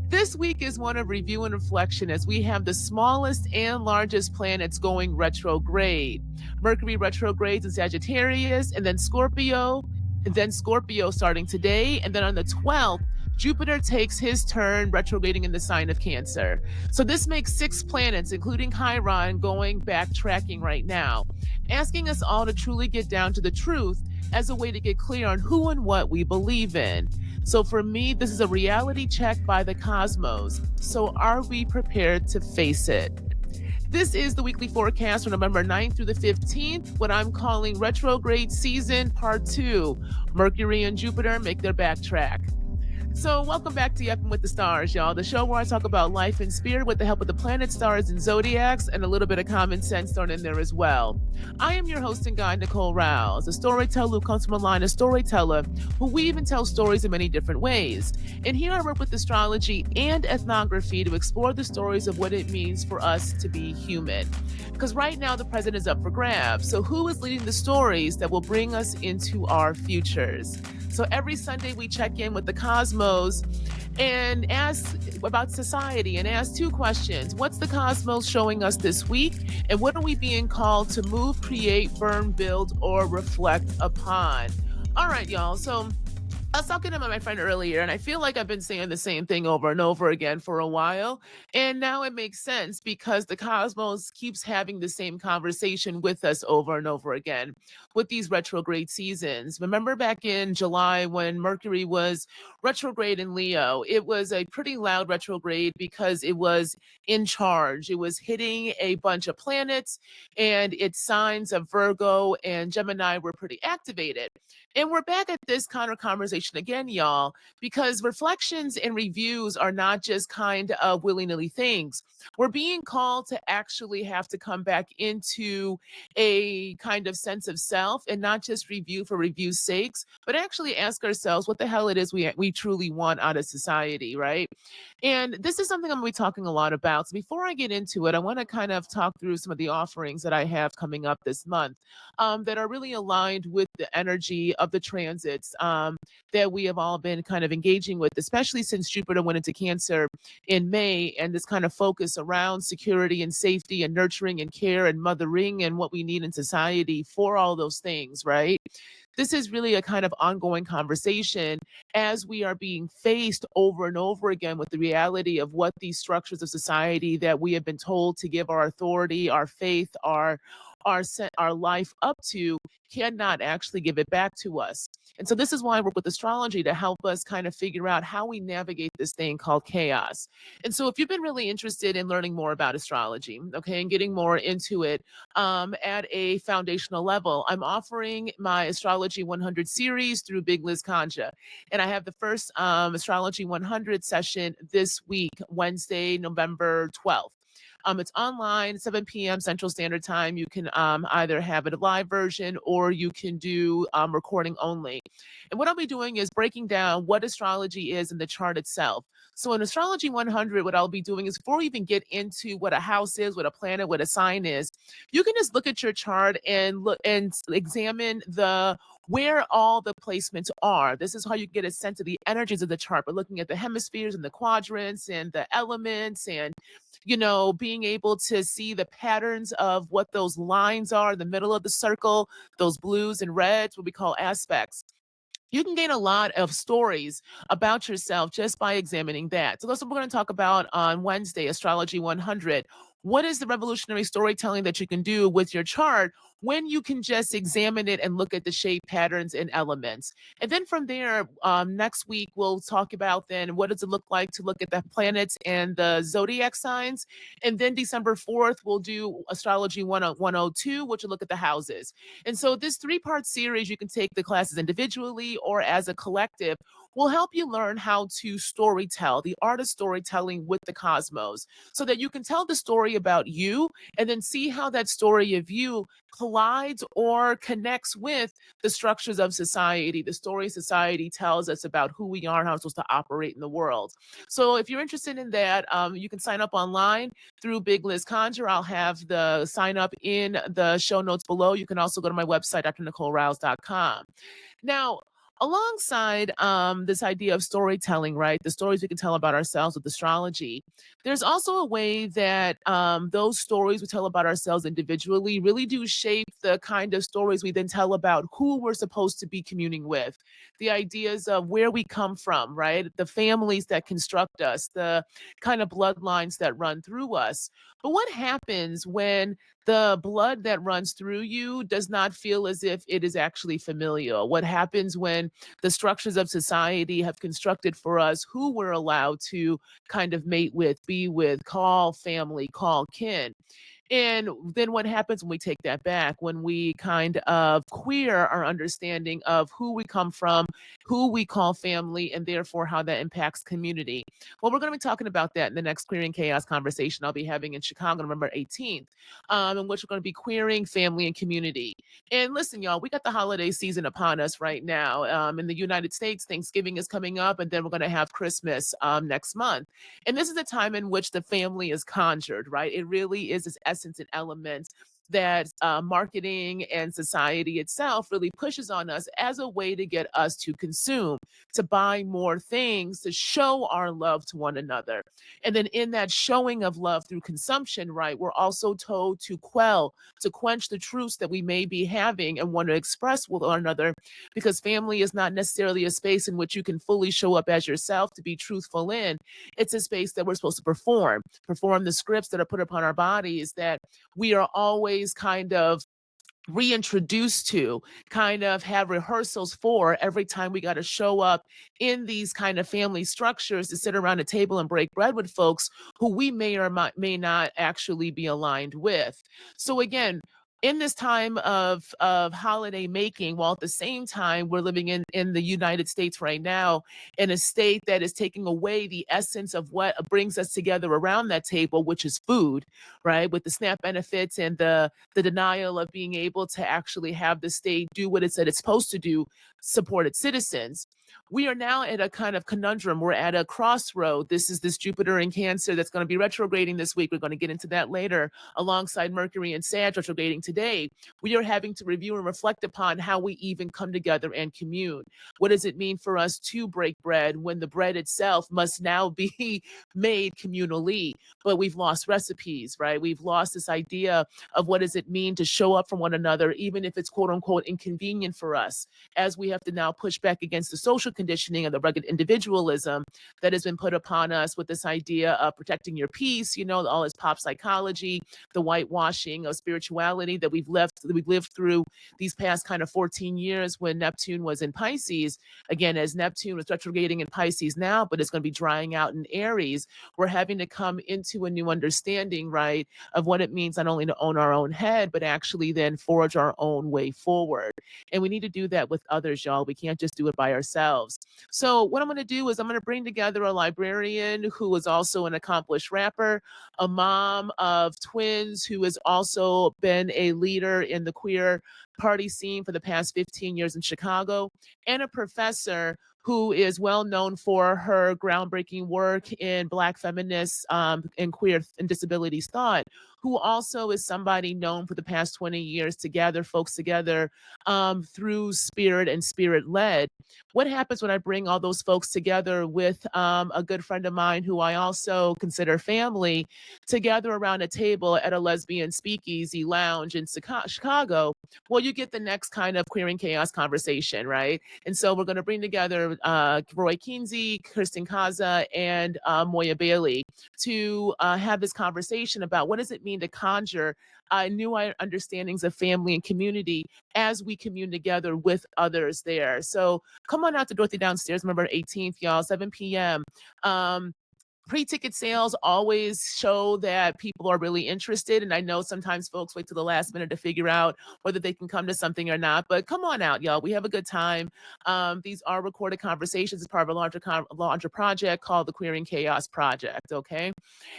This week is one of review and reflection as we have the smallest and largest planets going retrograde. Mercury retrogrades in Sagittarius, and then Scorpio starting today, and then on the 12th, Jupiter takes his turn retrograding in the sign of Cancer. So this makes 6 planets, including Chiron, going backtracking right now, asking us all to truly get down to the truth as a way to get clear on who and what we believe in. So for me, this is a reality check by the cosmos. So are we prepared to face it? This is the weekly forecast from November 9th through the 15th, what I'm calling Retrograde Season Part 2. Mercury and Jupiter make their backtrack. So welcome back to Yapping with the Stars, y'all. The show where I talk about life and spirit with the help of the planets, stars, and zodiacs, and a little bit of common sense thrown in there as well. I am your host and guide, Nicole Rouse, a storyteller who comes from a line of storyteller who weave and tell stories in many different ways. And here I work with astrology and ethnography to explore the stories of what it means for us to be human. Because right now the present is up for grabs. So who is leading the stories that will bring us into our futures? So every Sunday we check in with the cosmos and ask about society and ask 2 questions. What's the cosmos showing us this week? And what are we being called to move, create, burn, build, or reflect upon? All right, y'all. So I was talking to my friend earlier, and I feel like I've been saying the same thing over and over again for a while. And now it makes sense because the cosmos keeps having the same conversation with us over and over again with these retrograde seasons. Remember back in July when Mercury was retrograde in Leo, it was a pretty loud retrograde because it was in charge. It was hitting a bunch of planets, and its signs of Virgo and Gemini were pretty activated. And we're back at this kind of conversation again, y'all, because reflections and reviews are not just kind of willy-nilly things. We're being called to actually have to come back into a kind of sense of self and not just review for review's sakes, but actually ask ourselves what the hell it is we truly want out of society, right? And this is something I'm going to be talking a lot about. So before I get into it, I want to kind of talk through some of the offerings that I have coming up this month that are really aligned with the energy of the transits that we have all been kind of engaging with, especially since Jupiter went into Cancer in May, and this kind of focus around security and safety and nurturing and care and mothering and what we need in society for all those things, right? This is really a kind of ongoing conversation as we are being faced over and over again with the reality of what these structures of society that we have been told to give our authority, our faith, our life up to cannot actually give it back to us. And so this is why I work with astrology to help us kind of figure out how we navigate this thing called chaos. And so if you've been really interested in learning more about astrology, okay, and getting more into it at a foundational level, I'm offering my Astrology 100 series through Big Liz Kanja. And I have the first Astrology 100 session this week, Wednesday, November 12th. It's online, 7 p.m. Central Standard Time. You can either have a live version or you can do recording only. And what I'll be doing is breaking down what astrology is in the chart itself. So in Astrology 100, what I'll be doing is before we even get into what a house is, what a planet, what a sign is, you can just look at your chart and look and examine where all the placements are. This is how you get a sense of the energies of the chart, by looking at the hemispheres and the quadrants and the elements and being able to see the patterns of what those lines are in the middle of the circle, those blues and reds, what we call aspects. You can gain a lot of stories about yourself just by examining that. So that's what we're going to talk about on Wednesday, Astrology 100. What is the revolutionary storytelling that you can do with your chart when you can just examine it and look at the shape patterns and elements? And then from there, next week, we'll talk about then what does it look like to look at the planets and the zodiac signs. And then December 4th, we'll do Astrology 102, which will look at the houses. And so this 3-part series, you can take the classes individually or as a collective, will help you learn how to storytell, the art of storytelling with the cosmos, so that you can tell the story about you and then see how that story of you collides or connects with the structures of society, the story society tells us about who we are and how we're supposed to operate in the world. So if you're interested in that, you can sign up online through Big Liz Conjure. I'll have the sign up in the show notes below. You can also go to my website, drnicolerouse.com. Now, Alongside this idea of storytelling, right? The stories we can tell about ourselves with astrology. There's also a way that those stories we tell about ourselves individually really do shape the kind of stories we then tell about who we're supposed to be communing with. The ideas of where we come from, right? The families that construct us, the kind of bloodlines that run through us. But what happens when the blood that runs through you does not feel as if it is actually familial? What happens when the structures of society have constructed for us who we're allowed to kind of mate with, be with, call family, call kin? And then what happens when we take that back, when we kind of queer our understanding of who we come from, who we call family, and therefore how that impacts community? Well, we're going to be talking about that in the next Queering Chaos conversation I'll be having in Chicago, November 18th, in which we're going to be queering family and community. And listen, y'all, we got the holiday season upon us right now. In the United States, Thanksgiving is coming up, and then we're going to have Christmas next month. And this is a time in which the family is conjured, right? It really is this essence and element that marketing and society itself really pushes on us as a way to get us to consume, to buy more things, to show our love to one another. And then in that showing of love through consumption, right, we're also told to to quench the truths that we may be having and want to express with one another, because family is not necessarily a space in which you can fully show up as yourself to be truthful in. It's a space that we're supposed to perform the scripts that are put upon our bodies that we are always kind of reintroduced to, kind of have rehearsals for every time we got to show up in these kind of family structures to sit around a table and break bread with folks who we may or may not actually be aligned with. So again, in this time of holiday making, while at the same time we're living in the United States right now, in a state that is taking away the essence of what brings us together around that table, which is food, right? With the SNAP benefits and the denial of being able to actually have the state do what it said it's supposed to do, support its citizens. We are now at a kind of conundrum. We're at a crossroad. This is this Jupiter in Cancer that's going to be retrograding this week. We're going to get into that later, alongside Mercury and Sag retrograding today. We are having to review and reflect upon how we even come together and commune. What does it mean for us to break bread when the bread itself must now be made communally? But we've lost recipes, right? We've lost this idea of what does it mean to show up for one another, even if it's quote unquote inconvenient for us, as we have to now push back against the social conditioning and the rugged individualism that has been put upon us with this idea of protecting your peace, all this pop psychology, the whitewashing of spirituality that we've lived through these past kind of 14 years when Neptune was in Pisces. Again, as Neptune was retrograding in Pisces now, but it's going to be drying out in Aries, we're having to come into a new understanding, right, of what it means not only to own our own head, but actually then forge our own way forward. And we need to do that with others, y'all. We can't just do it by ourselves. So what I'm going to do is I'm going to bring together a librarian who is also an accomplished rapper, a mom of twins who has also been a leader in the queer party scene for the past 15 years in Chicago, and a professor who is well known for her groundbreaking work in Black feminist and queer and disabilities thought, who also is somebody known for the past 20 years to gather folks together through spirit and spirit led. What happens when I bring all those folks together with a good friend of mine who I also consider family, together around a table at a lesbian speakeasy lounge in Chicago? Well, you get the next kind of queering chaos conversation, right? And so we're going to bring together Roy Kinsey, Kristen Kaza, and Moya Bailey to have this conversation about what does it mean to conjure new understandings of family and community as we commune together with others there. So come on out to Dorothy Downstairs, November 18th, y'all, 7 p.m. Pre-ticket sales always show that people are really interested. And I know sometimes folks wait to the last minute to figure out whether they can come to something or not. But come on out, y'all. We have a good time. These are recorded conversations as part of a larger project called the Queering Chaos Project, okay?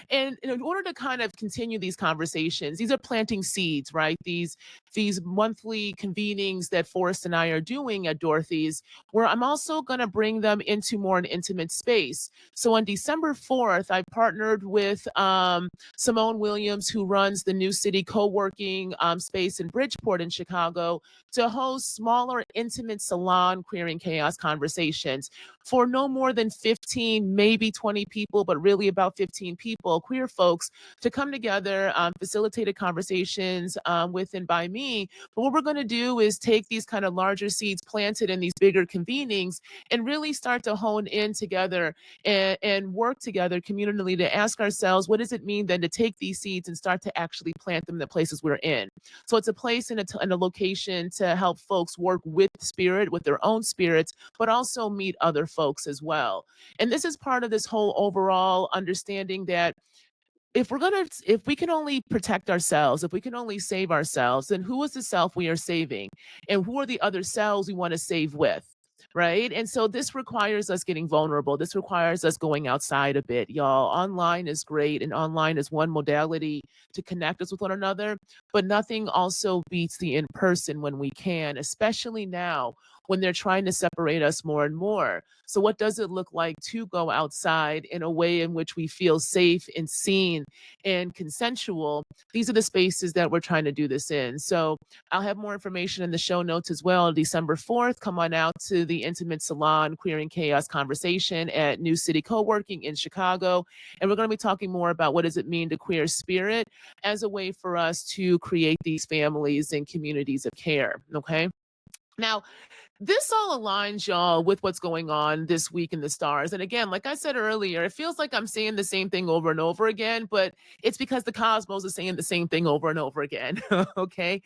And in order to kind of continue these conversations, these are planting seeds, right? These monthly convenings that Forrest and I are doing at Dorothy's, where I'm also going to bring them into more an intimate space. So on December 4th, 4th, I partnered with Simone Williams, who runs the New City co-working space in Bridgeport in Chicago, to host smaller, intimate salon queering chaos conversations for no more than 15, maybe 20 people, but really about 15 people, queer folks, to come together, facilitated conversations with and by me. But what we're going to do is take these kind of larger seeds planted in these bigger convenings and really start to hone in together and work together communally to ask ourselves, what does it mean then to take these seeds and start to actually plant them in the places we're in? So it's a place and a location to help folks work with spirit, with their own spirits, but also meet other folks as well. And this is part of this whole overall understanding that if we can only protect ourselves, if we can only save ourselves, then who is the self we are saving? And who are the other selves we want to save with? Right. And so this requires us getting vulnerable. This requires us going outside a bit, y'all. Online is great, and online is one modality to connect us with one another, but nothing also beats the in person when we can, especially now when they're trying to separate us more and more. So, what does it look like to go outside in a way in which we feel safe and seen and consensual? These are the spaces that we're trying to do this in. So, I'll have more information in the show notes as well. December 4th, come on out to the Intimate Salon Queering Chaos conversation at New City Co-working in Chicago. And we're going to be talking more about what does it mean to queer spirit as a way for us to create these families and communities of care. Okay. Now, this all aligns, y'all, with what's going on this week in the stars. And again, like I said earlier, it feels like I'm saying the same thing over and over again, but it's because the cosmos is saying the same thing over and over again. Okay.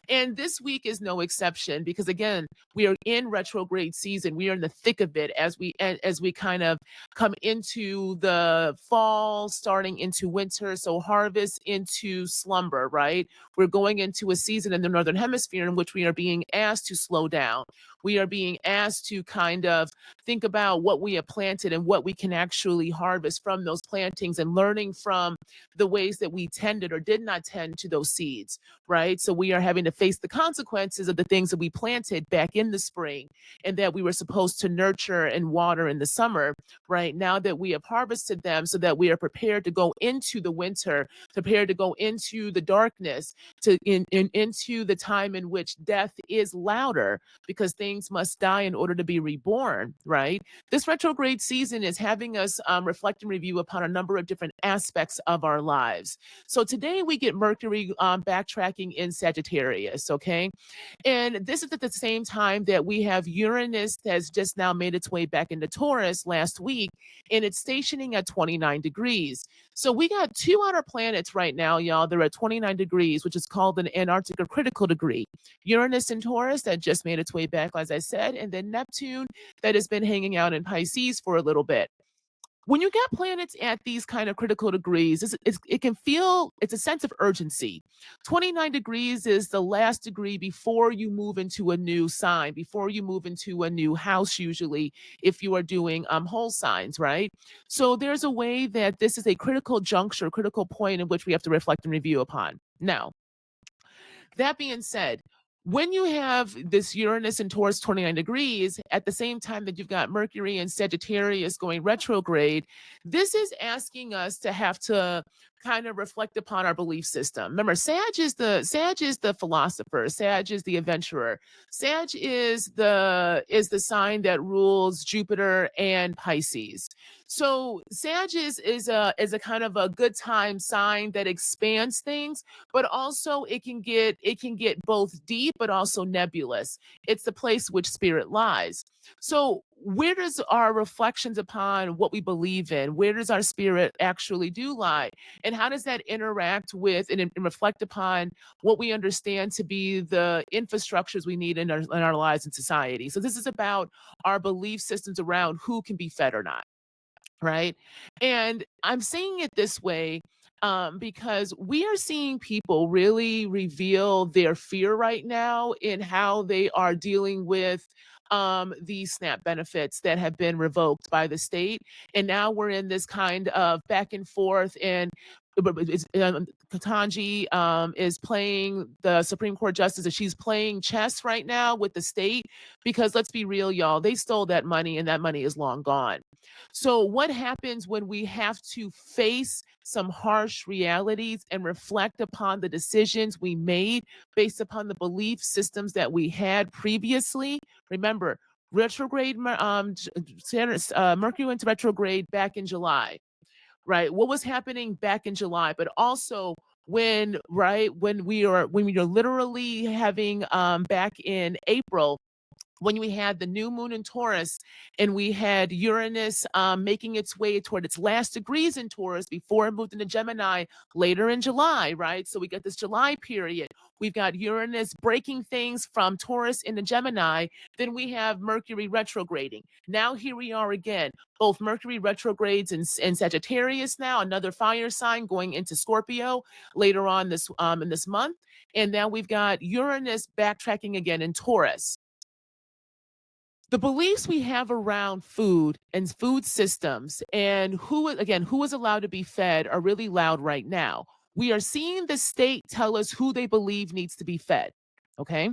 And this week is no exception because again, we are in retrograde season. We are in the thick of it as we kind of come into the fall, starting into winter. So harvest into slumber, right? We're going into a season in the Northern Hemisphere in which we are being asked to slow down. We are being asked to kind of think about what we have planted and what we can actually harvest from those plantings and learning from the ways that we tended or did not tend to those seeds, right? So we are having to face the consequences of the things that we planted back in the spring and that we were supposed to nurture and water in the summer, right? Now that we have harvested them so that we are prepared to go into the winter, prepared to go into the darkness, into the time in which death is louder because things must die in order to be reborn, right? This retrograde season is having us reflect and review upon a number of different aspects of our lives. So today we get Mercury backtracking in Sagittarius, okay? And this is at the same time that we have Uranus has just now made its way back into Taurus last week, and it's stationing at 29 degrees. So we got two outer planets right now, y'all. They're at 29 degrees, which is called an Antarctica critical degree. Uranus in Taurus that just made its way back, as I said, and then Neptune that has been hanging out in Pisces for a little bit. When you get planets at these kind of critical degrees, it can feel, it's a sense of urgency. 29 degrees is the last degree before you move into a new sign, before you move into a new house, usually, if you are doing whole signs, right? So there's a way that this is a critical juncture, critical point in which we have to reflect and review upon. Now, that being said, when you have this Uranus and Taurus 29 degrees, at the same time that you've got Mercury and Sagittarius going retrograde, this is asking us to have to kind of reflect upon our belief system. Remember, Sag is the philosopher, Sag is the adventurer. Sag is the sign that rules Jupiter and Pisces. So Sag is a kind of a good time sign that expands things, but also it can get both deep but also nebulous. It's the place which spirit lies. So where does our reflections upon what we believe in, where does our spirit actually do lie? And how does that interact with and reflect upon what we understand to be the infrastructures we need in our lives and society? So this is about our belief systems around who can be fed or not, right? And I'm saying it this way because we are seeing people really reveal their fear right now in how they are dealing with these SNAP benefits that have been revoked by the state. And now we're in this kind of back and forth. And Katanji is playing the Supreme Court justice, and she's playing chess right now with the state because let's be real, y'all, they stole that money and that money is long gone. So, what happens when we have to face some harsh realities and reflect upon the decisions we made based upon the belief systems that we had previously? Remember, retrograde, Mercury went to retrograde back in July, right? What was happening back in July, but also when, right, when we are literally having back in April, when we had the new moon in Taurus and we had Uranus making its way toward its last degrees in Taurus before it moved into Gemini later in July, right? So we got this July period. We've got Uranus breaking things from Taurus into Gemini. Then we have Mercury retrograding. Now here we are again. Both Mercury retrogrades in Sagittarius now, another fire sign going into Scorpio later on this in this month. And now we've got Uranus backtracking again in Taurus. The beliefs we have around food and food systems and who is allowed to be fed are really loud right now. We are seeing the state tell us who they believe needs to be fed. Okay.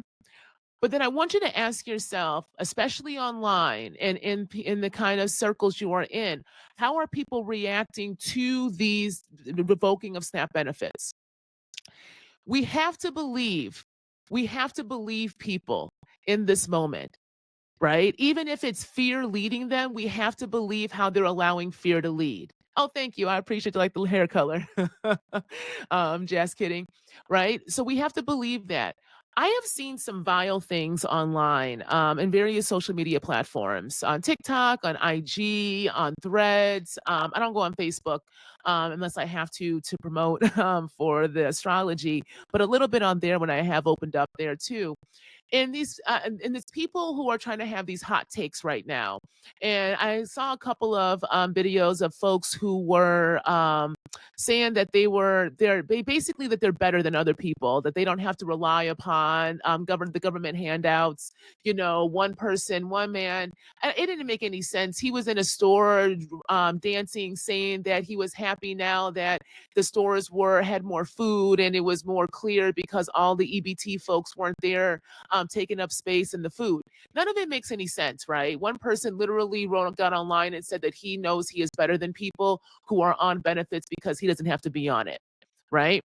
But then I want you to ask yourself, especially online and in the kind of circles you are in, how are people reacting to these revoking of SNAP benefits? We have to believe people in this moment, right? Even if it's fear leading them, we have to believe how they're allowing fear to lead. Oh, thank you. I appreciate you like the hair color. Just kidding, right? So we have to believe that. I have seen some vile things online in various social media platforms, on TikTok, on IG, on Threads. I don't go on Facebook unless I have to promote for the astrology, but a little bit on there when I have opened up there too. And these people who are trying to have these hot takes right now. And I saw a couple of videos of folks who were saying that basically that they're better than other people, that they don't have to rely upon the government handouts. You know, one person, one man. It didn't make any sense. He was in a store dancing, saying that he was happy now that the stores had more food and it was more clear because all the EBT folks weren't there taking up space in the food. None of it makes any sense, right? One person literally got online and said that he knows he is better than people who are on benefits because he doesn't have to be on it, right?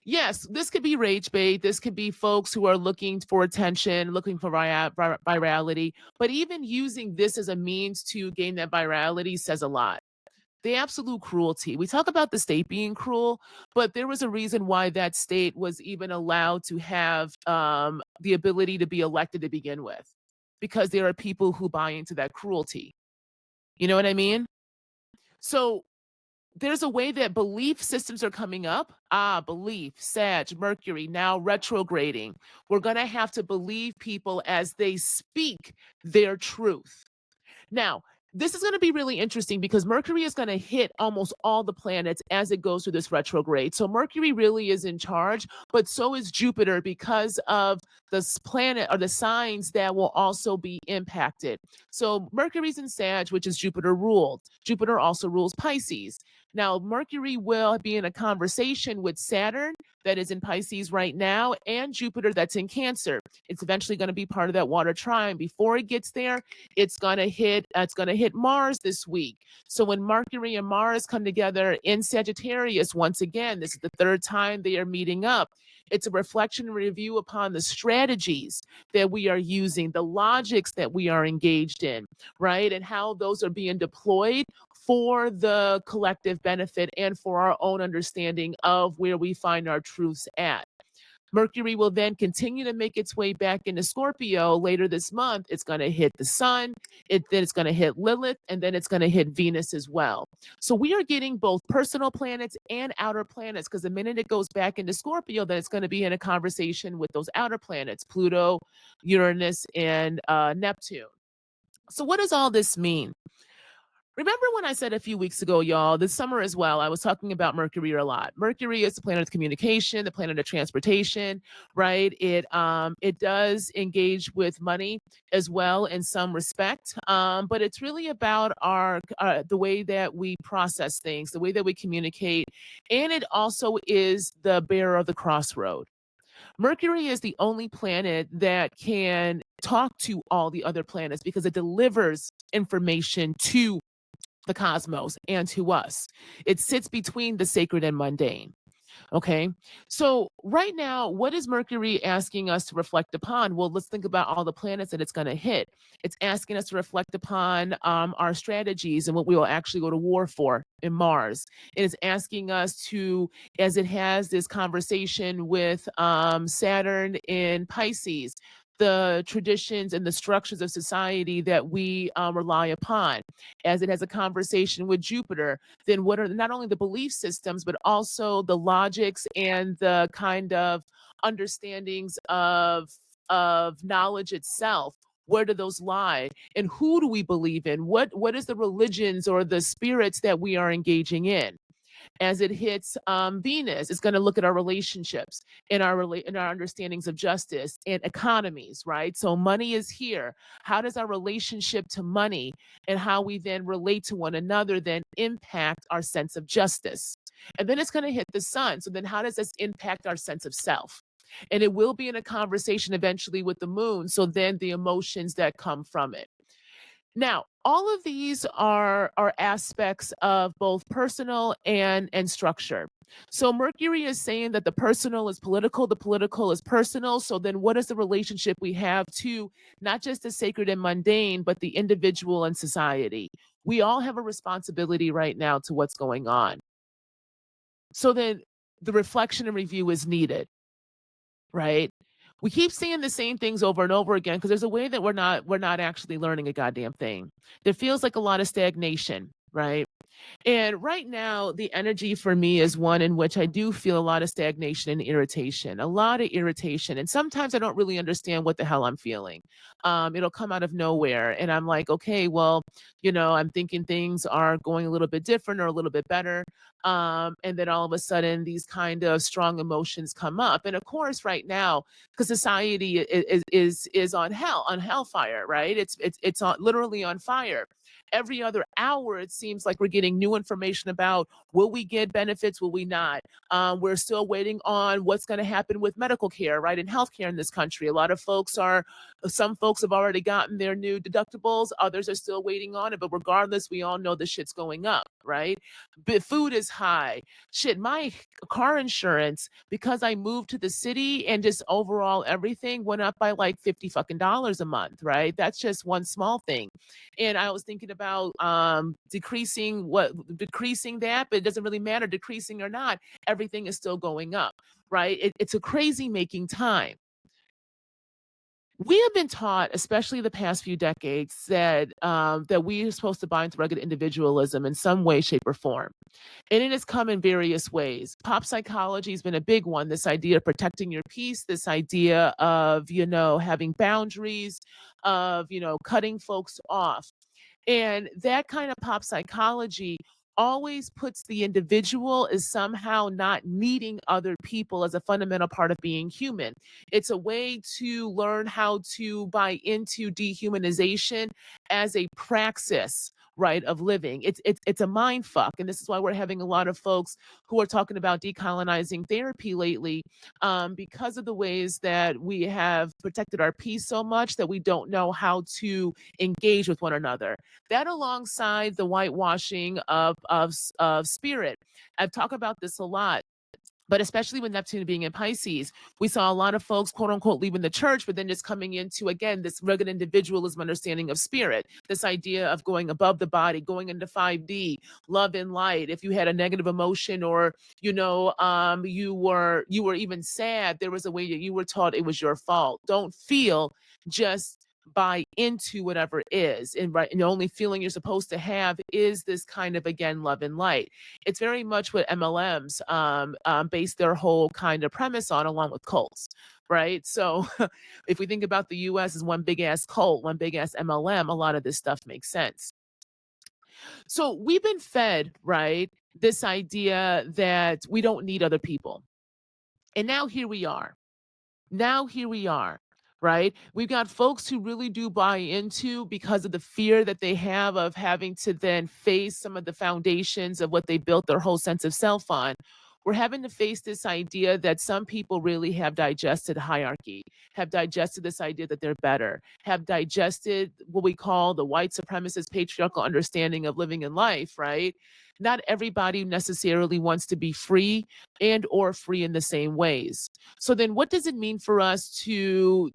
Yes, this could be rage bait. This could be folks who are looking for attention, looking for virality. But even using this as a means to gain that virality says a lot. The absolute cruelty. We talk about the state being cruel, but there was a reason why that state was even allowed to have the ability to be elected to begin with, because there are people who buy into that cruelty. You know what I mean? So there's a way that belief systems are coming up. Belief, Sag, Mercury, now retrograding. We're going to have to believe people as they speak their truth. Now, this is going to be really interesting because Mercury is going to hit almost all the planets as it goes through this retrograde. So Mercury really is in charge, but so is Jupiter because of this planet or the signs that will also be impacted. So Mercury's in Sag, which is Jupiter ruled. Jupiter also rules Pisces. Now, Mercury will be in a conversation with Saturn that is in Pisces right now and Jupiter that's in Cancer. It's eventually going to be part of that water trine. Before it gets there, it's going to hit Mars this week. So when Mercury and Mars come together in Sagittarius, once again, this is the third time they are meeting up. It's a reflection and review upon the strategies that we are using, the logics that we are engaged in, right? And how those are being deployed for the collective benefit and for our own understanding of where we find our truths at. Mercury will then continue to make its way back into Scorpio later this month. It's going to hit the sun, then it's going to hit Lilith, and then it's going to hit Venus as well. So we are getting both personal planets and outer planets, because the minute it goes back into Scorpio, then it's going to be in a conversation with those outer planets, Pluto, Uranus, and Neptune. So what does all this mean? Remember when I said a few weeks ago, y'all, this summer as well, I was talking about Mercury a lot. Mercury is the planet of communication, the planet of transportation, right? It does engage with money as well in some respect, but it's really about our the way that we process things, the way that we communicate, and it also is the bearer of the crossroad. Mercury is the only planet that can talk to all the other planets because it delivers information to the cosmos and to us. It sits between the sacred and mundane. Okay. So, right now, what is Mercury asking us to reflect upon? Well, let's think about all the planets that it's going to hit. It's asking us to reflect upon our strategies and what we will actually go to war for in Mars. It is asking us to, as it has this conversation with Saturn in Pisces, the traditions and the structures of society that we rely upon, as it has a conversation with Jupiter, then what are not only the belief systems, but also the logics and the kind of understandings of knowledge itself. Where do those lie? And who do we believe in? What is the religions or the spirits that we are engaging in? As it hits Venus, it's going to look at our relationships and and our understandings of justice and economies, right? So money is here. How does our relationship to money and how we then relate to one another then impact our sense of justice? And then it's going to hit the sun. So then how does this impact our sense of self? And it will be in a conversation eventually with the moon. So then the emotions that come from it. Now, all of these are aspects of both personal and structure. So Mercury is saying that the personal is political, the political is personal. So then what is the relationship we have to not just the sacred and mundane, but the individual and society? We all have a responsibility right now to what's going on. So then the reflection and review is needed, right? We keep seeing the same things over and over again because there's a way that we're not actually learning a goddamn thing. There feels like a lot of stagnation, right? And right now, the energy for me is one in which I do feel a lot of stagnation and irritation, a lot of irritation. And sometimes I don't really understand what the hell I'm feeling. It'll come out of nowhere. And I'm like, okay, well, I'm thinking things are going a little bit different or a little bit better. And then all of a sudden, these kind of strong emotions come up. And of course, right now, because society is on hellfire, right? It's on literally on fire. Every other hour, it seems like we're getting new information about will we get benefits, will we not? We're still waiting on what's going to happen with medical care, right? And healthcare in this country. Some folks have already gotten their new deductibles, others are still waiting on it. But regardless, we all know the shit's going up, right? But food is high. Shit, my car insurance, because I moved to the city and just overall everything went up by like 50 fucking dollars a month, right? That's just one small thing. And I was thinking about decreasing that, but it doesn't really matter decreasing or not. Everything is still going up, right? It's a crazy making time. We have been taught, especially the past few decades, that we are supposed to buy into rugged individualism in some way, shape, or form. And it has come in various ways. Pop psychology has been a big one. This idea of protecting your peace, this idea of, having boundaries, of, cutting folks off. And that kind of pop psychology always puts the individual as somehow not needing other people as a fundamental part of being human. It's a way to learn how to buy into dehumanization as a praxis, right, of living. It's a mind fuck. And this is why we're having a lot of folks who are talking about decolonizing therapy lately, because of the ways that we have protected our peace so much that we don't know how to engage with one another. That alongside the whitewashing of spirit. I've talked about this a lot. But especially with Neptune being in Pisces, we saw a lot of folks, quote unquote, leaving the church, but then just coming into, again, this rugged individualism understanding of spirit, this idea of going above the body, going into 5D, love and light. If you had a negative emotion or, you were even sad, there was a way that you were taught it was your fault. Don't feel, just buy into whatever is. And right, and the only feeling you're supposed to have is this kind of, again, love and light. It's very much what MLMs base their whole kind of premise on, along with cults, right? So if we think about the US as one big ass cult, one big ass MLM, a lot of this stuff makes sense. So we've been fed, right, this idea that we don't need other people. And now here we are. Now here we are, right? We've got folks who really do buy into, because of the fear that they have of having to then face some of the foundations of what they built their whole sense of self on. We're having to face this idea that some people really have digested hierarchy, have digested this idea that they're better, have digested what we call the white supremacist patriarchal understanding of living in life, right? Not everybody necessarily wants to be free and or free in the same ways. So then what does it mean for us to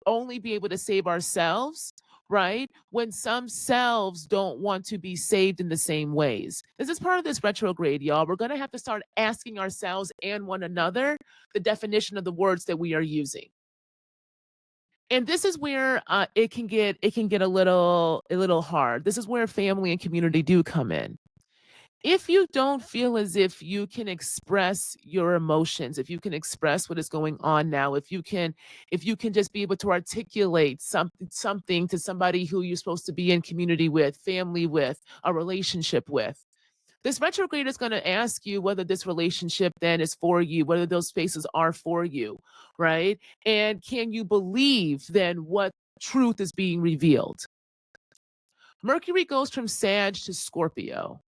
only be able to save ourselves, right? When some selves don't want to be saved in the same ways. This is part of this retrograde, y'all. We're going to have to start asking ourselves and one another the definition of the words that we are using. And this is where it can get a little hard. This is where family and community do come in. If you don't feel as if you can express your emotions, if you can express what is going on now, if you can just be able to articulate something to somebody who you're supposed to be in community with, family with, a relationship with, this retrograde is going to ask you whether this relationship then is for you, whether those spaces are for you, right? And can you believe then what truth is being revealed? Mercury goes from Sag to Scorpio.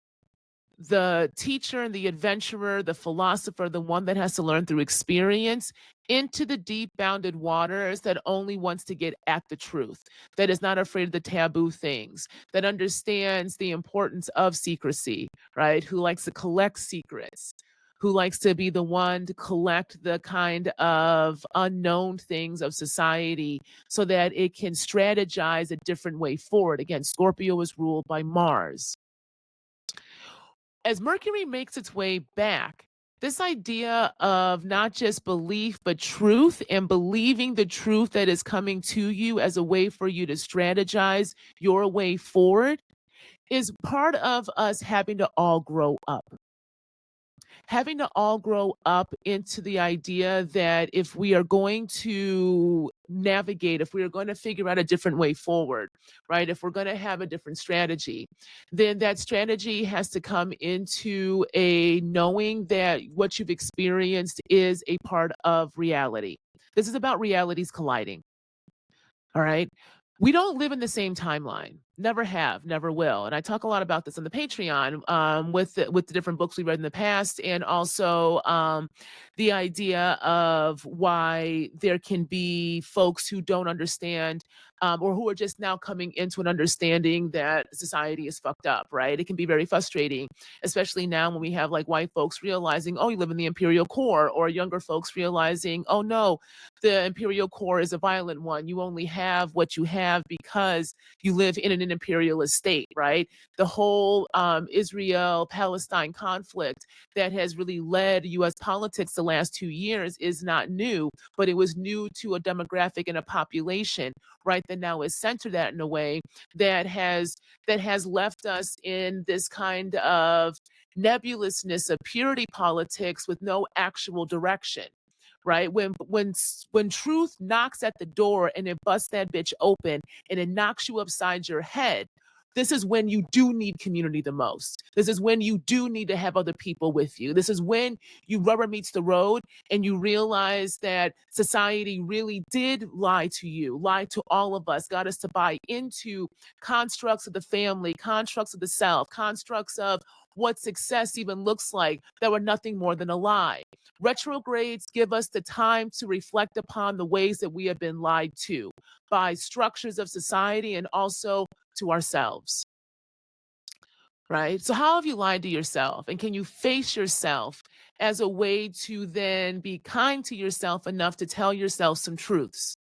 The teacher and the adventurer, the philosopher, the one that has to learn through experience, into the deep bounded waters that only wants to get at the truth, that is not afraid of the taboo things, that understands the importance of secrecy, right? Who likes to collect secrets, who likes to be the one to collect the kind of unknown things of society so that it can strategize a different way forward. Again, Scorpio is ruled by Mars. As Mercury makes its way back, this idea of not just belief, but truth, and believing the truth that is coming to you as a way for you to strategize your way forward, is part of us having to all grow up. Having to all grow up into the idea that if we are going to navigate, if we are going to figure out a different way forward, right? If we're going to have a different strategy, then that strategy has to come into a knowing that what you've experienced is a part of reality. This is about realities colliding. All right. We don't live in the same timeline. Never have, never will. And I talk a lot about this on the Patreon, with the different books we read in the past, and also the idea of why there can be folks who don't understand, or who are just now coming into an understanding that society is fucked up, right? It can be very frustrating, especially now when we have like white folks realizing, oh, you live in the imperial core, or younger folks realizing, oh no, the imperial core is a violent one. You only have what you have because you live in an imperialist state, right? The whole Israel-Palestine conflict that has really led U.S. politics the last 2 years is not new, but it was new to a demographic and a population, right? That now is centered that in a way that has left us in this kind of nebulousness of purity politics with no actual direction, right? When truth knocks at the door and it busts that bitch open and it knocks you upside your head, this is when you do need community the most. This is when you do need to have other people with you. This is when you rubber meets the road and you realize that society really did lie to you, lie to all of us, got us to buy into constructs of the family, constructs of the self, constructs of what success even looks like that were nothing more than a lie. Retrogrades give us the time to reflect upon the ways that we have been lied to by structures of society and also to ourselves, right? So, how have you lied to yourself? And can you face yourself as a way to then be kind to yourself enough to tell yourself some truths?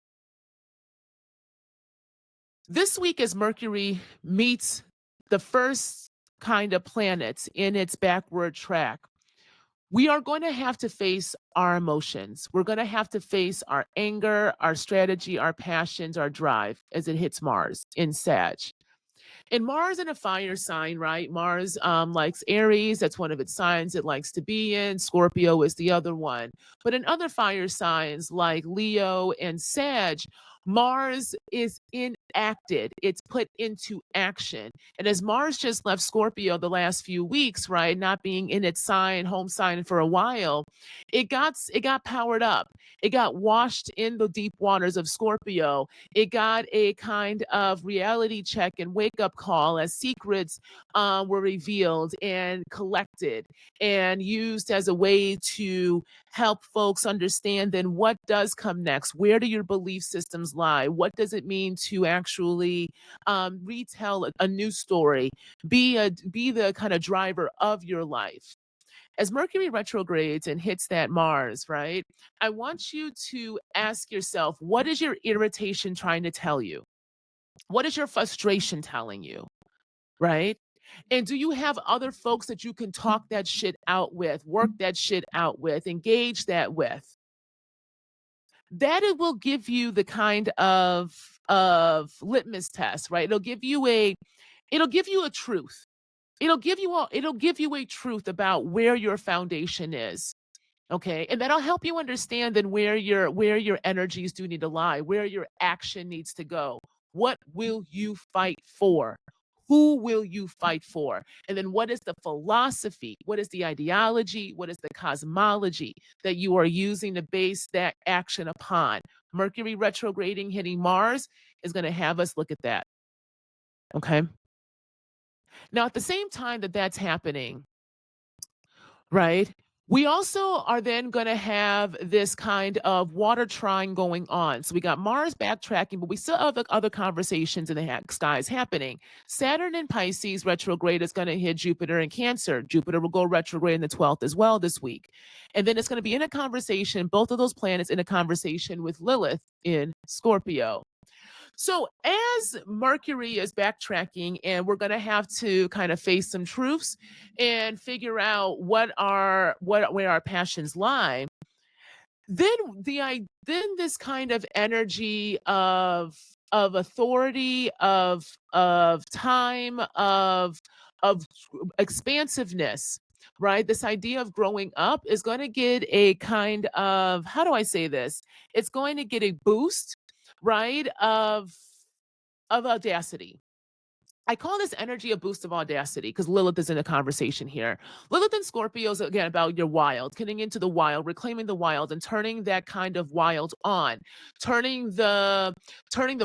This week, as Mercury meets the first kind of planets in its backward track, we are going to have to face our emotions. We're going to have to face our anger, our strategy, our passions, our drive as it hits Mars in Sag. And Mars in a fire sign, right? Mars likes Aries. That's one of its signs it likes to be in. Scorpio is the other one. But in other fire signs like Leo and Sag, Mars is enacted, it's put into action. And as Mars just left Scorpio the last few weeks, right, not being in its sign, home sign for a while, it got powered up. It got washed in the deep waters of Scorpio. It got a kind of reality check and wake up call as secrets were revealed and collected and used as a way to help folks understand then what does come next. Where do your belief systems lie? What does it mean to actually retell a new story? Be the kind of driver of your life. As Mercury retrogrades and hits that Mars, right? I want you to ask yourself, what is your irritation trying to tell you? What is your frustration telling you? Right? And do you have other folks that you can talk that shit out with, work that shit out with, engage that with? That it will give you the kind of litmus test, right? It'll give you a truth. It'll give you a truth about where your foundation is. Okay. And that'll help you understand then where your energies do need to lie, where your action needs to go. What will you fight for? Who will you fight for? And then what is the philosophy? What is the ideology? What is the cosmology that you are using to base that action upon? Mercury retrograding hitting Mars is going to have us look at that. Okay. Now, at the same time that that's happening, right? We also are then going to have this kind of water trine going on. So we got Mars backtracking, but we still have other conversations in the skies happening. Saturn in Pisces retrograde is going to hit Jupiter in Cancer. Jupiter will go retrograde in the 12th as well this week. And then it's going to be in a conversation, both of those planets in a conversation with Lilith in Scorpio. So as Mercury is backtracking and we're going to have to kind of face some truths and figure out where our passions lie, then this kind of energy of authority, of time, of expansiveness, right? This idea of growing up is going to get a kind of, how do I say this? It's going to get a boost, right? Of audacity. I call this energy a boost of audacity because Lilith is in a conversation here. Lilith and Scorpio is again about your wild, getting into the wild, reclaiming the wild, and turning that kind of wild on, turning the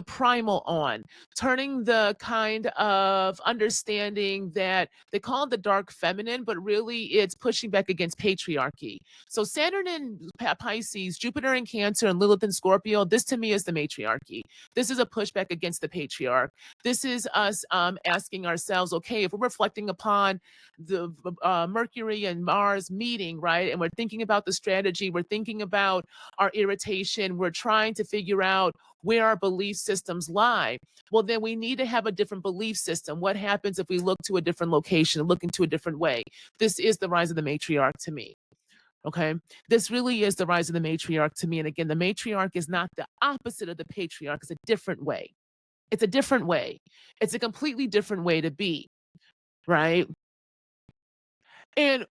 primal on, turning the kind of understanding that they call it the dark feminine, but really it's pushing back against patriarchy. So Saturn in Pisces, Jupiter in Cancer, and Lilith in Scorpio. This to me is the matriarchy. This is a pushback against the patriarch. This is us asking ourselves, okay, if we're reflecting upon the Mercury and Mars meeting, right, and we're thinking about the strategy, we're thinking about our irritation, we're trying to figure out where our belief systems lie, well, then we need to have a different belief system. What happens if we look to a different location, look into a different way? This is the rise of the matriarch to me. Okay. This really is the rise of the matriarch to me. And again, the matriarch is not the opposite of the patriarch, it's a different way. It's a different way. It's a completely different way to be, right? And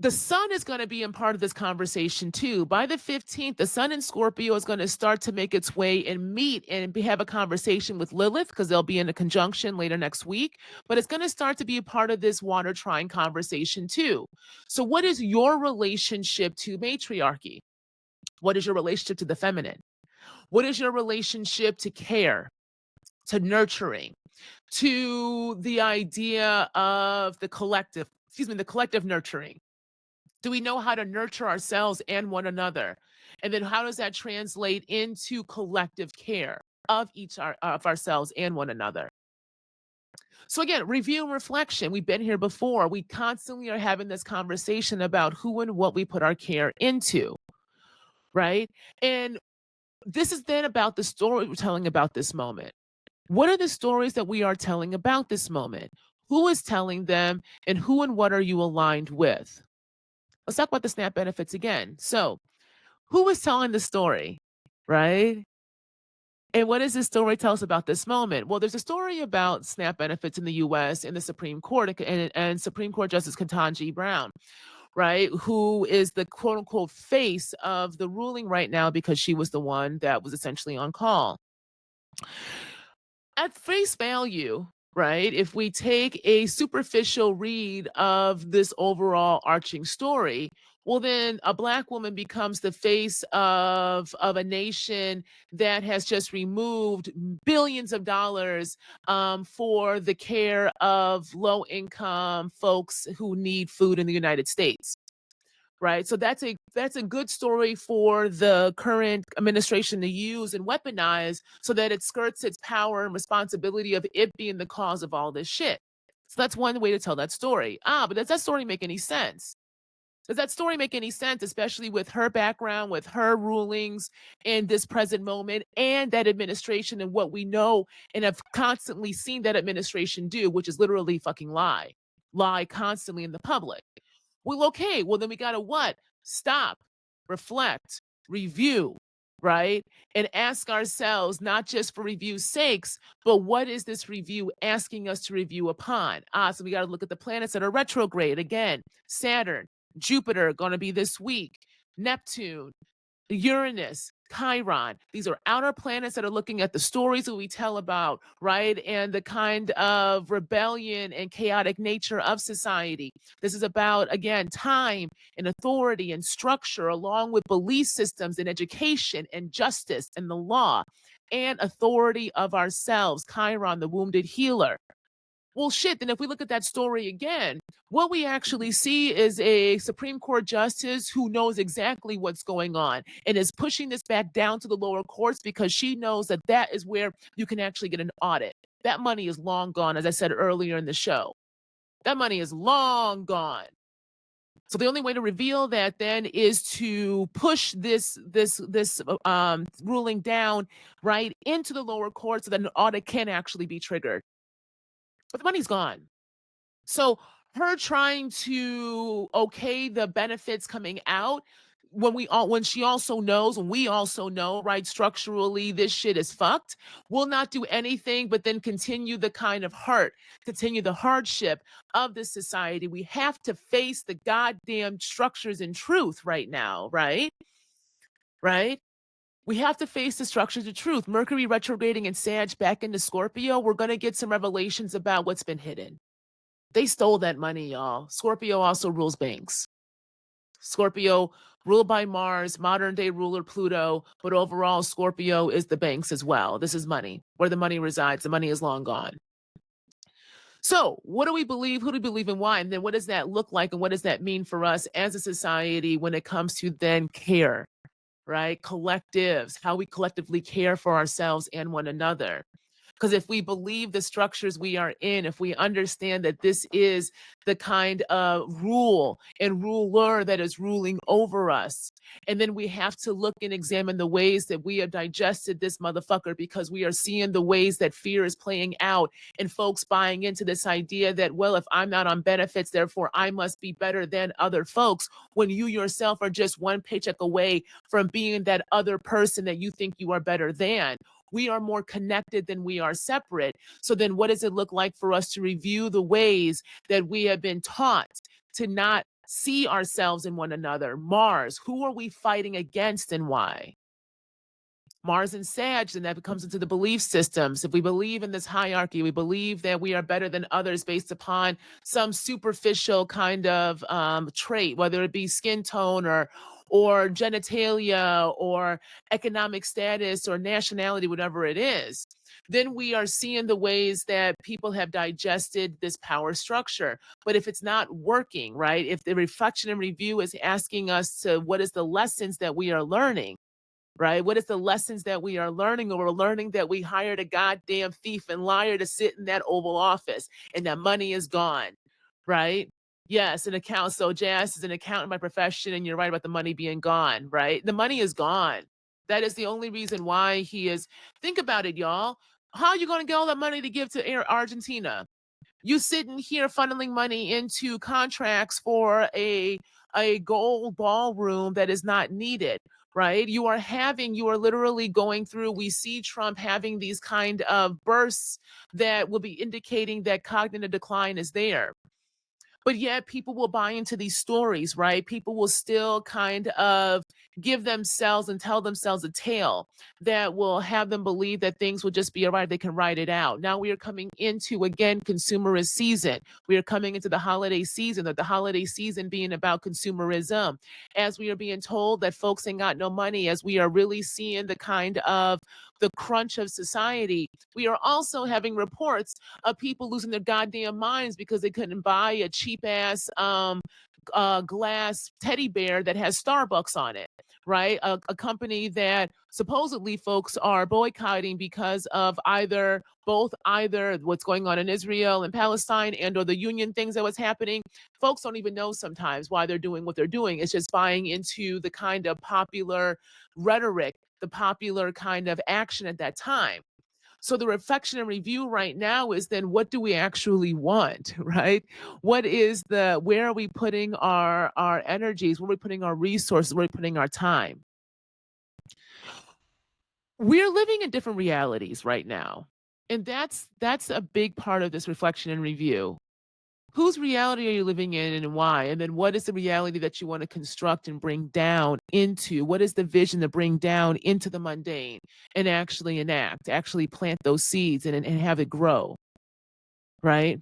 the sun is going to be in part of this conversation too. By the 15th, the sun in Scorpio is going to start to make its way and meet and have a conversation with Lilith because they'll be in a conjunction later next week. But it's going to start to be a part of this water trine conversation too. So what is your relationship to matriarchy? What is your relationship to the feminine? What is your relationship to care, to nurturing, to the idea of the collective nurturing? Do we know how to nurture ourselves and one another? And then how does that translate into collective care of of ourselves and one another? So again, review and reflection. We've been here before. We constantly are having this conversation about who and what we put our care into, right? And this is then about the story we're telling about this moment. What are the stories that we are telling about this moment? Who is telling them, and who and what are you aligned with? Let's talk about the SNAP benefits again. So, who is telling the story, right? And what does this story tell us about this moment? Well, there's a story about SNAP benefits in the US in the Supreme Court and Supreme Court Justice Ketanji Brown, right? Who is the quote unquote face of the ruling right now because she was the one that was essentially on call. At face value, right? If we take a superficial read of this overall arching story, well, then a Black woman becomes the face of a nation that has just removed billions of dollars for the care of low income folks who need food in the United States. Right. So that's a good story for the current administration to use and weaponize so that it skirts its power and responsibility of it being the cause of all this shit. So that's one way to tell that story. But does that story make any sense? Does that story make any sense, especially with her background, with her rulings in this present moment, and that administration and what we know and have constantly seen that administration do, which is literally fucking lie constantly in the public? Well, okay. Well, then we got to what? Stop, reflect, review, right? And ask ourselves, not just for review's sakes, but what is this review asking us to review upon? So we got to look at the planets that are retrograde. Again, Saturn, Jupiter going to be this week, Neptune, Uranus, Chiron. These are outer planets that are looking at the stories that we tell about, right? And the kind of rebellion and chaotic nature of society. This is about, again, time and authority and structure, along with belief systems and education and justice and the law and authority of ourselves. Chiron, the wounded healer. Well, shit, then if we look at that story again, what we actually see is a Supreme Court justice who knows exactly what's going on and is pushing this back down to the lower courts because she knows that that is where you can actually get an audit. That money is long gone, as I said earlier in the show. That money is long gone. So the only way to reveal that then is to push this ruling down right into the lower court so that an audit can actually be triggered. But the money's gone. So her trying to okay the benefits coming out when she also knows, when we also know, right, structurally this shit is fucked, will not do anything but then continue the kind of continue the hardship of this society. We have to face the goddamn structures in truth right now, right? Right? We have to face the structures of truth. Mercury retrograding in Sag back into Scorpio, we're going to get some revelations about what's been hidden. They stole that money, y'all. Scorpio also rules banks. Scorpio ruled by Mars, modern day ruler Pluto, but overall Scorpio is the banks as well. This is money. Where the money resides, the money is long gone. So, what do we believe? Who do we believe in? Why? And then what does that look like? And what does that mean for us as a society when it comes to then care, right? Collectives, how we collectively care for ourselves and one another. Because if we believe the structures we are in, if we understand that this is the kind of rule and ruler that is ruling over us, and then we have to look and examine the ways that we have digested this motherfucker because we are seeing the ways that fear is playing out and folks buying into this idea that, well, if I'm not on benefits, therefore I must be better than other folks when you yourself are just one paycheck away from being that other person that you think you are better than. We are more connected than we are separate. So then what does it look like for us to review the ways that we have been taught to not see ourselves in one another? Mars, who are we fighting against and why? Mars and Sag, and that comes into the belief systems. If we believe in this hierarchy, we believe that we are better than others based upon some superficial kind of trait, whether it be skin tone or genitalia or economic status or nationality, whatever it is, then we are seeing the ways that people have digested this power structure. But if it's not working, right, if the reflection and review is asking us to what is the lessons that we are learning, right? What is the lessons that we are learning? Or we're learning that we hired a goddamn thief and liar to sit in that Oval Office and that money is gone, right? Yes, an account. So Jazz is an accountant by profession, and you're right about the money being gone, right? The money is gone. That is the only reason why he is. Think about it, y'all. How are you going to get all that money to give to Argentina? You sitting here funneling money into contracts for a gold ballroom that is not needed, right? You are literally going through, we see Trump having these kind of bursts that will be indicating that cognitive decline is there. But yet people will buy into these stories, right? People will still kind of give themselves and tell themselves a tale that will have them believe that things will just be all right. They can ride it out. Now we are coming into, again, consumerist season. We are coming into the holiday season, that the holiday season being about consumerism. As we are being told that folks ain't got no money, as we are really seeing the kind of the crunch of society, we are also having reports of people losing their goddamn minds because they couldn't buy a cheap ass glass teddy bear that has Starbucks on it, right? A company that supposedly folks are boycotting because of either what's going on in Israel and Palestine and or the union things that was happening. Folks don't even know sometimes why they're doing what they're doing. It's just buying into the kind of popular rhetoric, the popular kind of action at that time. So the reflection and review right now is then what do we actually want, right? Where are we putting our energies? Where are we putting our resources? Where are we putting our time? We're living in different realities right now. And that's a big part of this reflection and review. Whose reality are you living in and why? And then what is the reality that you want to construct and bring down into? What is the vision to bring down into the mundane and actually enact, actually plant those seeds and have it grow, right?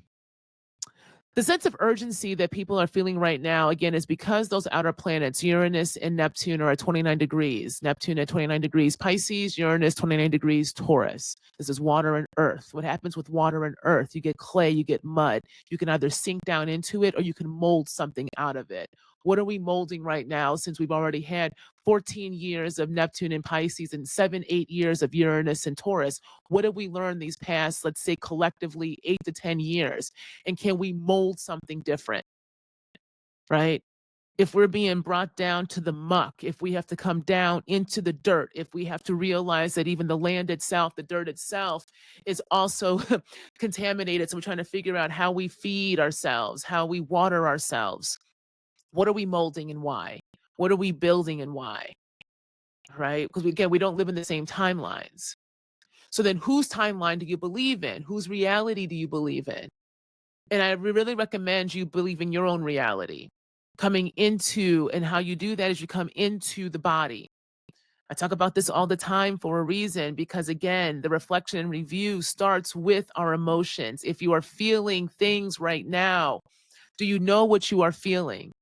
The sense of urgency that people are feeling right now, again, is because those outer planets, Uranus and Neptune, are at 29 degrees. Neptune at 29 degrees Pisces, Uranus 29 degrees Taurus. This is water and earth. What happens with water and earth? You get clay, you get mud. You can either sink down into it or you can mold something out of it. What are we molding right now since we've already had 14 years of Neptune and Pisces and 7, 8 years of Uranus and Taurus? What have we learned these past, let's say collectively, 8 to 10 years? And can we mold something different, right? If we're being brought down to the muck, if we have to come down into the dirt, if we have to realize that even the land itself, the dirt itself, is also contaminated. So we're trying to figure out how we feed ourselves, how we water ourselves. What are we molding and why? What are we building and why? Right? Because again, we don't live in the same timelines. So then whose timeline do you believe in? Whose reality do you believe in? And I really recommend you believe in your own reality. Coming into, and how you do that is you come into the body. I talk about this all the time for a reason, because again, the reflection and review starts with our emotions. If you are feeling things right now, do you know what you are feeling?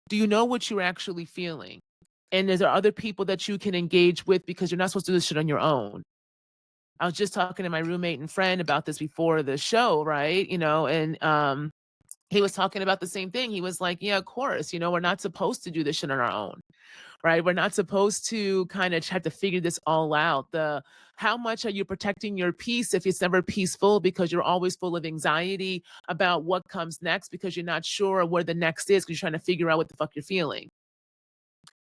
Do you know what you're actually feeling? And is there other people that you can engage with, because you're not supposed to do this shit on your own? I was just talking to my roommate and friend about this before the show, right? And he was talking about the same thing. He was like, yeah, of course, we're not supposed to do this shit on our own, right? We're not supposed to kind of have to figure this all out. How much are you protecting your peace if it's never peaceful, because you're always full of anxiety about what comes next, because you're not sure where the next is, because you're trying to figure out what the fuck you're feeling.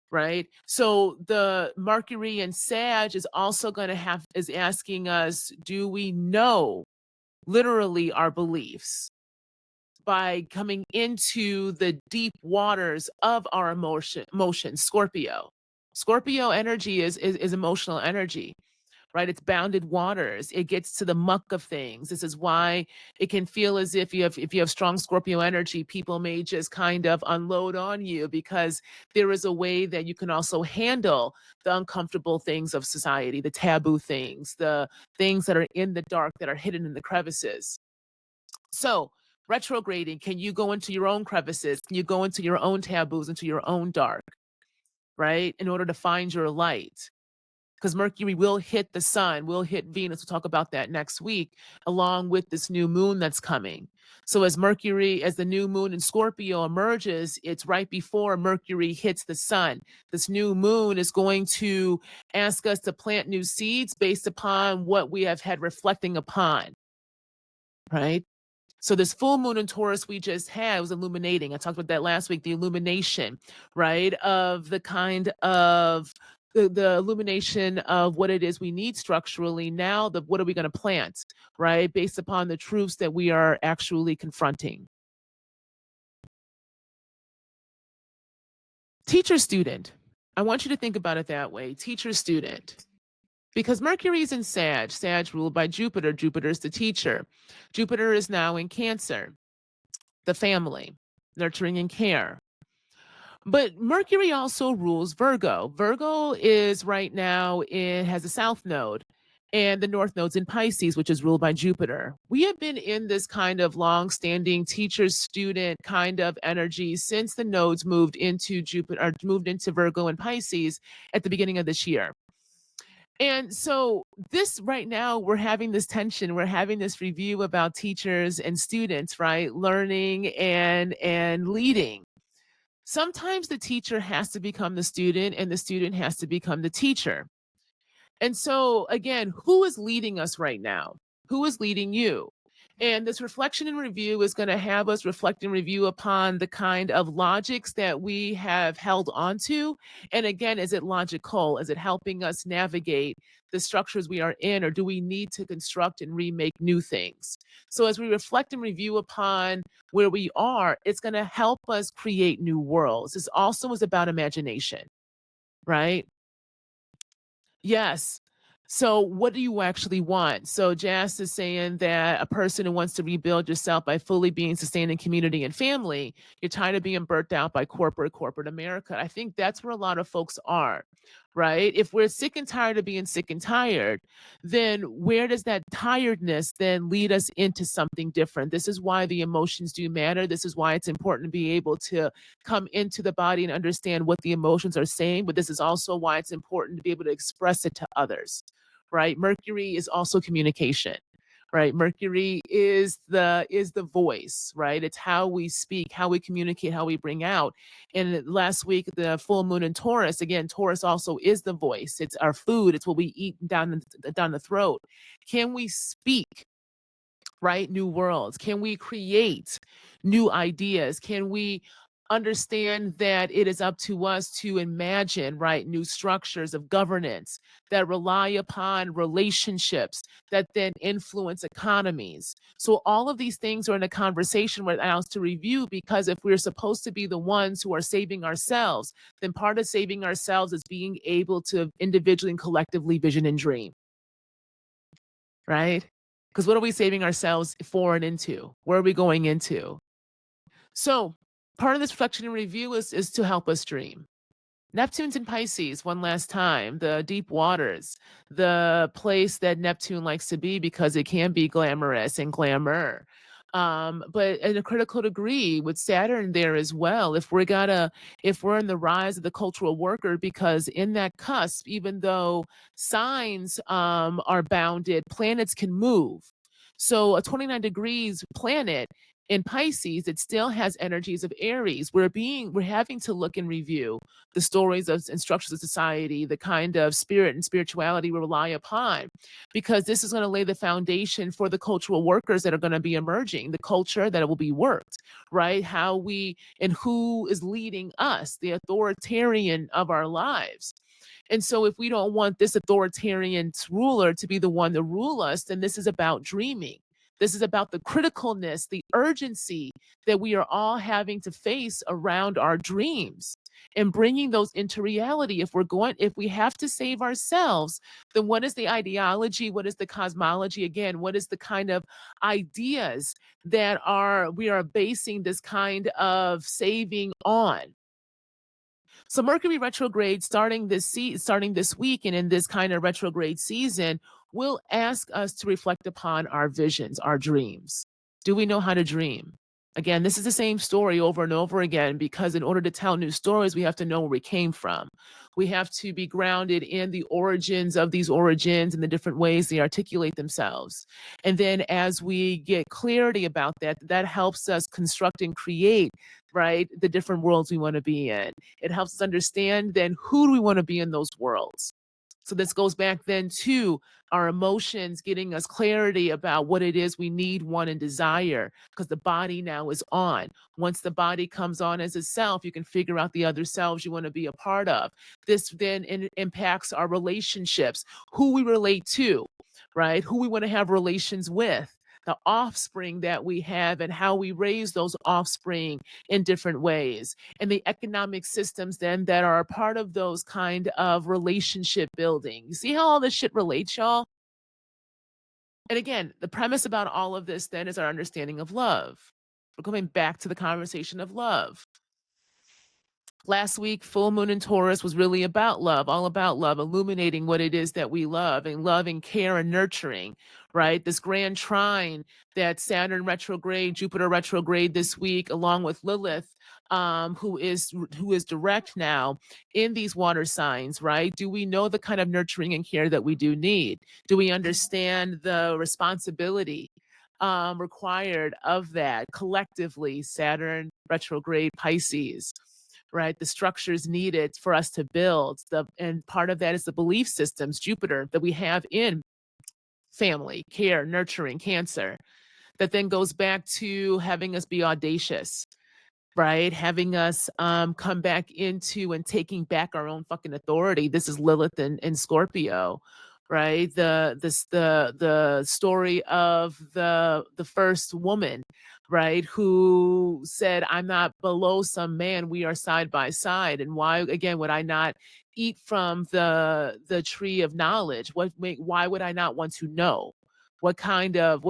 Right. So the Mercury and Sag is also is asking us, do we know literally our beliefs by coming into the deep waters of our emotion, Scorpio. Scorpio energy is emotional energy, right? It's bounded waters. It gets to the muck of things. This is why it can feel as if you have strong Scorpio energy, people may just kind of unload on you, because there is a way that you can also handle the uncomfortable things of society, the taboo things, the things that are in the dark, that are hidden in the crevices. So retrograding, can you go into your own crevices? Can you go into your own taboos, into your own dark, right? In order to find your light. Because Mercury will hit the sun, will hit Venus. We'll talk about that next week, along with this new moon that's coming. So as the new moon in Scorpio emerges, it's right before Mercury hits the sun. This new moon is going to ask us to plant new seeds based upon what we have had reflecting upon, right? So this full moon in Taurus we just had was illuminating. I talked about that last week, the illumination, right? Of the kind of the illumination of what it is we need structurally. Now, what are we going to plant, right? Based upon the truths that we are actually confronting. Teacher student. I want you to think about it that way. Teacher student. Because Mercury is in Sag, Sag ruled by Jupiter. Jupiter is the teacher. Jupiter is now in Cancer, the family. nurturing and care. But Mercury also rules Virgo. Virgo is right now, it has a south node, and the north node's in Pisces, which is ruled by Jupiter. We have been in this kind of long-standing teacher-student kind of energy since the nodes moved into Jupiter, or moved into Virgo and Pisces at the beginning of this year. And so this right now, we're having this tension, we're having this review about teachers and students, right? Learning and leading. Sometimes the teacher has to become the student and the student has to become the teacher. And so again, who is leading us right now? Who is leading you? And this reflection and review is going to have us reflect and review upon the kind of logics that we have held onto. And again, is it logical? Is it helping us navigate the structures we are in, or do we need to construct and remake new things? So as we reflect and review upon where we are, it's going to help us create new worlds. This also is about imagination, right? Yes. So what do you actually want? So Jas is saying that a person who wants to rebuild yourself by fully being sustained in community and family, you're tired of being burnt out by corporate America. I think that's where a lot of folks are, right? If we're sick and tired of being sick and tired, then where does that tiredness then lead us into something different? This is why the emotions do matter. This is why it's important to be able to come into the body and understand what the emotions are saying, but this is also why it's important to be able to express it to others, right? Mercury is also communication, right? Mercury is the voice, right? It's how we speak, how we communicate, how we bring out. And last week, the full moon in Taurus, again, Taurus also is the voice. It's our food. It's what we eat down the throat. Can we speak, right? New worlds? Can we create new ideas? Can we understand that it is up to us to imagine, right, new structures of governance that rely upon relationships that then influence economies? So all of these things are in a conversation right now to review, because if we're supposed to be the ones who are saving ourselves, then part of saving ourselves is being able to individually and collectively vision and dream, right? Because what are we saving ourselves for and into? Where are we going into? So part of this reflection and review is to help us dream. Neptune's in Pisces one last time, the deep waters, the place that Neptune likes to be because it can be glamorous and glamour. But in a critical degree with Saturn there as well, if we're in the rise of the cultural worker, because in that cusp, even though signs are bounded, planets can move. So a 29 degrees planet in Pisces, it still has energies of Aries. We're having to look and review the stories of and structures of society, the kind of spirit and spirituality we rely upon, because this is going to lay the foundation for the cultural workers that are going to be emerging, the culture that will be worked, right? How we and who is leading us, the authoritarian of our lives. And so if we don't want this authoritarian ruler to be the one to rule us, then this is about dreaming. This is about the criticalness, the urgency that we are all having to face around our dreams and bringing those into reality. If we have to save ourselves, then what is the ideology? What is the cosmology? Again, what is the kind of ideas that we are basing this kind of saving on? So Mercury retrograde starting this week and in this kind of retrograde season will ask us to reflect upon our visions, our dreams. Do we know how to dream? Again, this is the same story over and over again, because in order to tell new stories, we have to know where we came from. We have to be grounded in the origins of these origins and the different ways they articulate themselves. And then as we get clarity about that, that helps us construct and create, right, the different worlds we want to be in. It helps us understand then who do we want to be in those worlds. So this goes back then to our emotions, getting us clarity about what it is we need, want, and desire, because the body now is on. Once the body comes on as a self, you can figure out the other selves you want to be a part of. This then impacts our relationships, who we relate to, right? Who we want to have relations with, the offspring that we have and how we raise those offspring in different ways, and the economic systems then that are a part of those kind of relationship building. You see how all this shit relates, y'all? And again, the premise about all of this then is our understanding of love. We're coming back to the conversation of love. Last week, full moon in Taurus was really about love, all about love, illuminating what it is that we love and care and nurturing, right? This grand trine that Saturn retrograde, Jupiter retrograde this week, along with Lilith, who is direct now in these water signs, right? Do we know the kind of nurturing and care that we do need? Do we understand the responsibility required of that collectively? Saturn retrograde Pisces, right? The structures needed for us to build. And part of that is the belief systems, Jupiter, that we have in family, care, nurturing, Cancer, that then goes back to having us be audacious, right? Having us come back into and taking back our own fucking authority. This is Lilith and Scorpio, right? The story of the first woman, right, who said, I'm not below some man, we are side by side. And why again would I not eat from the tree of knowledge? Why would I not want to know? What kind of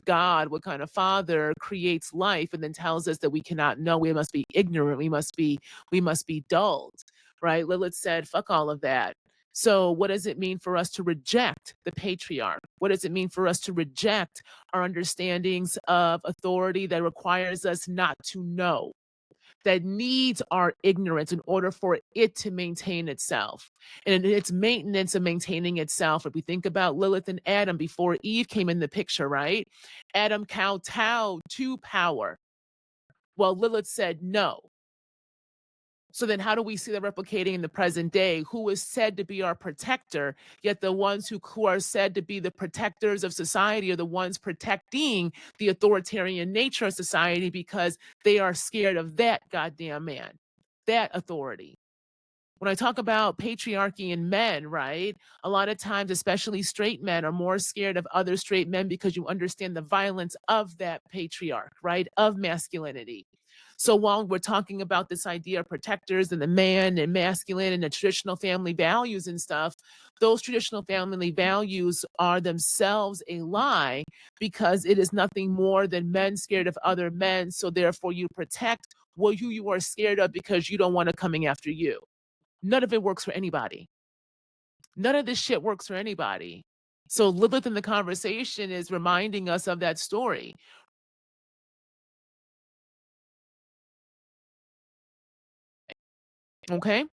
God, what kind of father creates life and then tells us that we cannot know? We must be ignorant, we must be dulled, right? Lilith said, fuck all of that. So what does it mean for us to reject the patriarch? What does it mean for us to reject our understandings of authority that requires us not to know, that needs our ignorance in order for it to maintain itself? And its maintenance and maintaining itself, if we think about Lilith and Adam before Eve came in the picture, right? Adam kowtowed to power. Well, Lilith said no. So then how do we see that replicating in the present day? Who is said to be our protector, yet the ones who are said to be the protectors of society are the ones protecting the authoritarian nature of society because they are scared of that goddamn man, that authority. When I talk about patriarchy in men, right, a lot of times, especially straight men, are more scared of other straight men because you understand the violence of that patriarch, right, of masculinity. So while we're talking about this idea of protectors and the man and masculine and the traditional family values and stuff, those traditional family values are themselves a lie because it is nothing more than men scared of other men. So therefore you protect who you are scared of because you don't want it coming after you. None of it works for anybody. None of this shit works for anybody. So Lilith in the conversation is reminding us of that story. Okay?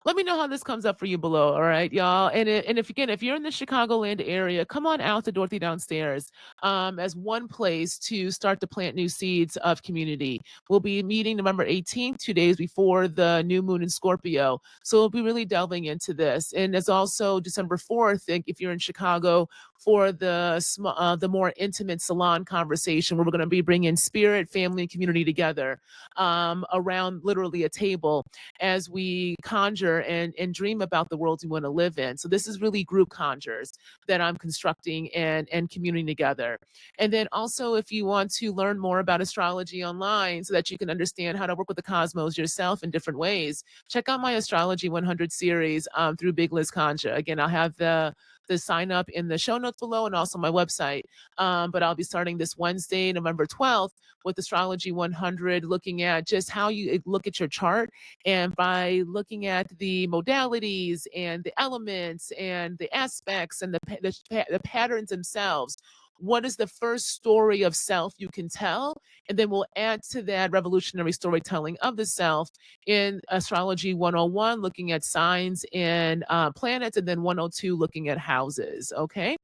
Let me know how this comes up for you below, all right, y'all? And if you're in the Chicagoland area, come on out to Dorothy Downstairs as one place to start to plant new seeds of community. We'll be meeting November 18th, 2 days before the new moon in Scorpio. So we'll be really delving into this. And there's also December 4th, if you're in Chicago, for the more intimate salon conversation where we're going to be bringing spirit, family, and community together around literally a table as we conjure and dream about the world we want to live in. So this is really group conjures that I'm constructing and communing together. And then also, if you want to learn more about astrology online so that you can understand how to work with the cosmos yourself in different ways, check out my Astrology 100 series through Big Liz Conja. Again, I'll have the sign up in the show notes below and also my website. But I'll be starting this Wednesday, November 12th, with Astrology 100, looking at just how you look at your chart. And by looking at the modalities and the elements and the aspects and the patterns themselves, what is the first story of self you can tell? And then we'll add to that revolutionary storytelling of the self in Astrology 101, looking at signs and planets, and then 102, looking at houses. Okay.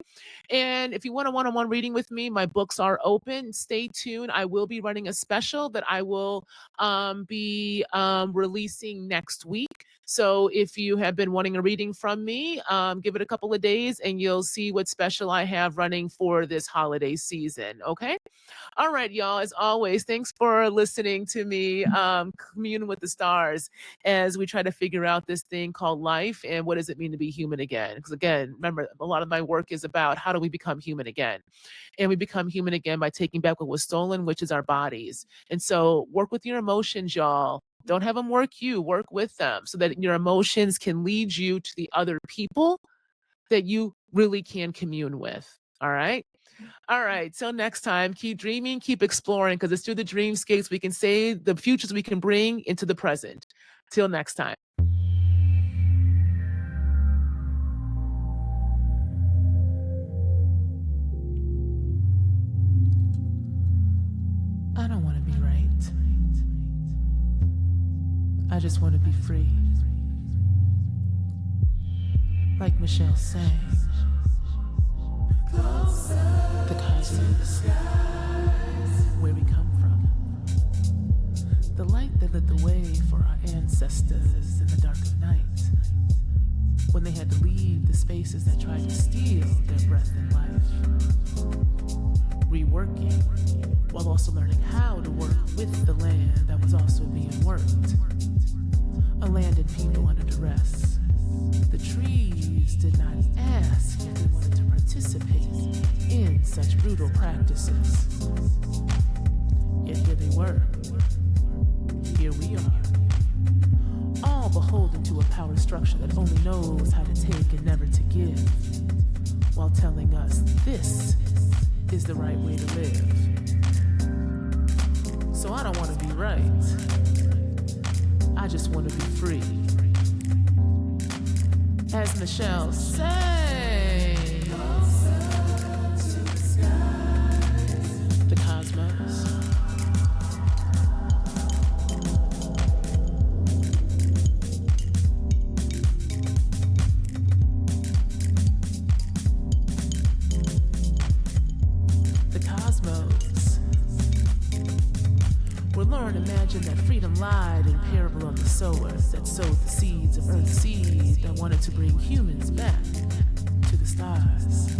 And if you want a one-on-one reading with me, my books are open. Stay tuned. I will be running a special that I will be releasing next week. So if you have been wanting a reading from me, give it a couple of days and you'll see what special I have running for this holiday season. Okay. All right, y'all. As always, thanks for listening to me commune with the stars as we try to figure out this thing called life and what does it mean to be human again. Because again, remember, a lot of my work is about how do we become human again. And we become human again by taking back what was stolen, which is our bodies. And so work with your emotions, y'all. Don't have them work you, work with them so that your emotions can lead you to the other people that you really can commune with. All right. All right. Till next time, keep dreaming, keep exploring, because it's through the dreamscapes we can say the futures we can bring into the present. Till next time. I don't want to be right. I just want to be free. Like Michelle sang, the cosmos, where we come from. The light that lit the way for our ancestors in the dark of night, when they had to leave the spaces that tried to steal their breath and life. Reworking, while also learning how to work with the land that was also being worked. A land and people under duress. The trees did not ask if they wanted to participate in such brutal practices. Yet here they were. Here we are. All beholden to a power structure that only knows how to take and never to give, while telling us this is the right way to live. So I don't want to be right. I just want to be free. As Michelle sang, the cosmos. The cosmos. We'll learn, imagine that freedom lied in parable of the sower that sowed the seeds of earth's seed that wanted to bring humans back to the stars,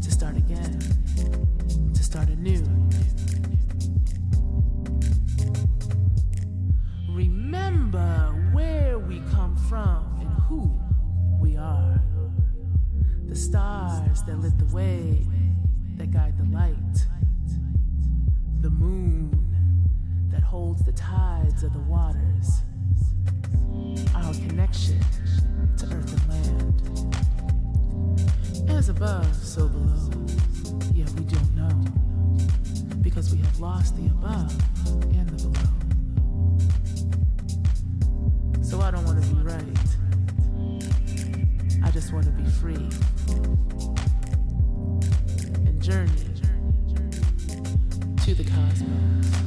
to start again, to start anew. Remember where we come from and who we are. The stars that lit the way, that guide the light. The moon that holds the tides of the waters. Our connection to earth and land. As above, so below. Yet we don't know, because we have lost the above and the below. So I don't want to be right. I just want to be free. And journey to the cosmos.